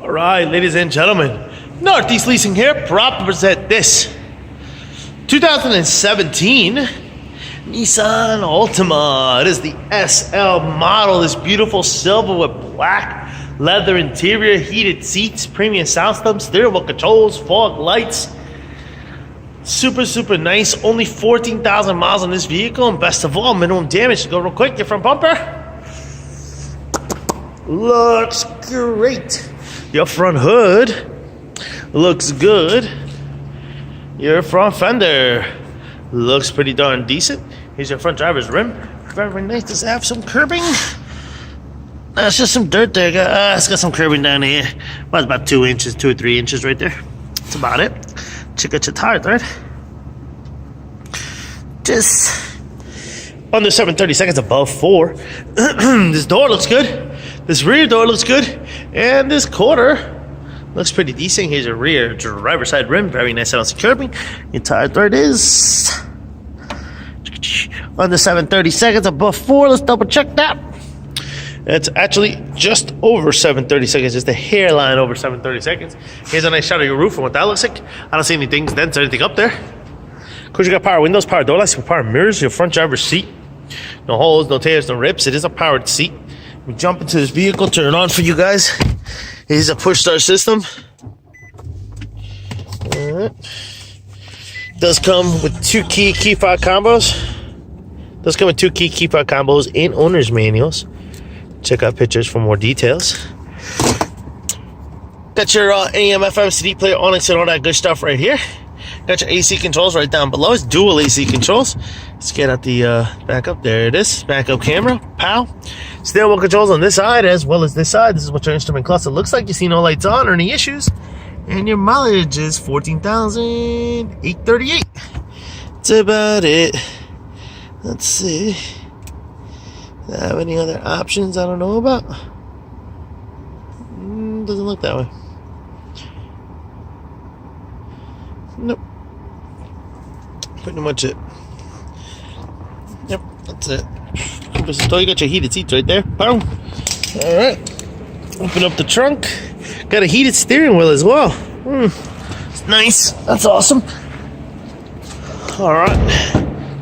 All right, ladies and gentlemen, Northeast Leasing here, proud to present this 2017 Nissan Altima. It is the SL model, this beautiful silver with black leather interior, heated seats, premium sound system, steering wheel controls, fog lights. Super nice. Only 14,000 miles on this vehicle, and best of all, minimum damage. Go real quick. Your front bumper looks great. Your front hood looks good. Your front fender looks pretty darn decent. Here's your front driver's rim. Very nice. Does it have some curbing? That's just some dirt there. It's got some curbing down here. Well, about 2 inches, 2 or 3 inches right there. That's about it. Check out your tire thread. Just under 730 seconds, above 4. This door looks good. This rear door looks good. And this quarter looks pretty decent. Here's your rear driver's side rim. Very nice and curbing. Your tire thread is under 730 seconds, above 4. Let's double check that. It's actually just over 730 seconds, just a hairline over 730 seconds. Here's a nice shot of your roof and what that looks like. I don't see any dings, dents, or anything up there. Of course, you got power windows, power door lights, power mirrors, your front driver's seat. No holes, no tears, no rips. It is a powered seat. We jump into this vehicle, turn it on for you guys. Here's a push start system. Does come with 2 key fob combos. Does come with 2 key fob combos in owner's manuals. Check out pictures for more details. Got your AM, FM, CD player, Onyx, and all that good stuff right here. Got your AC controls right down below. It's dual AC controls. Let's get out the backup. There it is. Backup camera. Pow. Steering wheel controls on this side as well as this side. This is what your instrument cluster looks like. You see no lights on or any issues. And your mileage is 14,838. That's about it. Let's see. Do I have any other options I don't know about? Doesn't look that way. Nope. Pretty much it. Yep, that's it. You got your heated seats right there. Boom. Alright. Open up the trunk. Got a heated steering wheel as well. It's nice. That's awesome. Alright.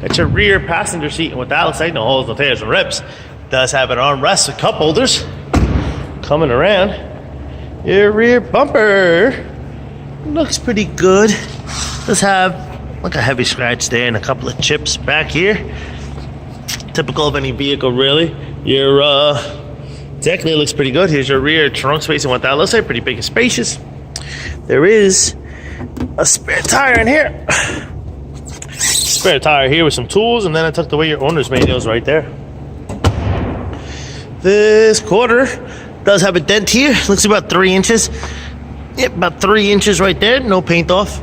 Got your rear passenger seat, and what that looks like, no holes, no tears, no rips. Does have an armrest with cup holders. Coming around. Your rear bumper looks pretty good. Does have like a heavy scratch there and a couple of chips back here. Typical of any vehicle, really. Your definitely looks pretty good. Here's your rear trunk space and what that looks like. Pretty big and spacious. There is a spare tire in here. Spare tire here with some tools, and then I tucked away your owner's manuals right there. This quarter does have a dent here. Looks about 3 inches. Yep, about 3 inches right there. No paint off.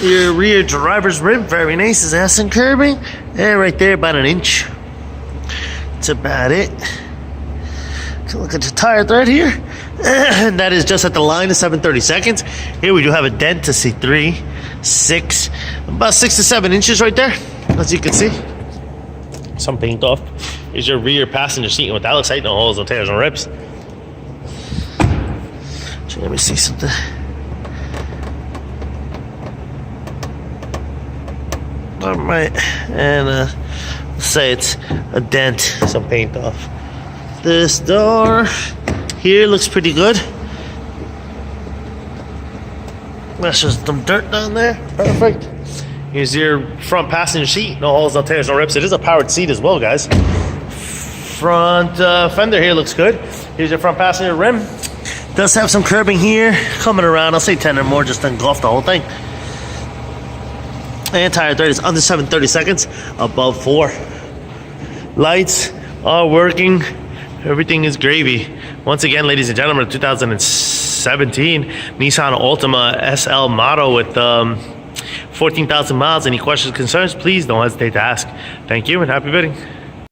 Your rear driver's rim, very nice. Is that some curbing? And right there, about 1 inch. That's about it. Look at the tire thread here. And that is just at the line of 730 seconds. Here we do have a dent to see 3, 6, about 6 to 7 inches right there, as you can see. Some paint off. Here's your rear passenger seat, and what that looks like, no holes, no tears, no rips. So let me see something. All right, and let's say it's a dent, some paint off. This door here looks pretty good. That's just some dirt down there. Perfect. Here's your front passenger seat. No holes, no tears, no rips. It is a powered seat as well, guys. Front fender here looks good. Here's your front passenger rim. Does have some curbing here. Coming around, I'll say 10 or more, just engulf the whole thing. And tire thread is under 730 seconds, above 4. Lights are working. Everything is gravy. Once again, ladies and gentlemen, 2017 Nissan Altima SL model with 14,000 miles. Any questions, concerns, please don't hesitate to ask. Thank you and happy bidding.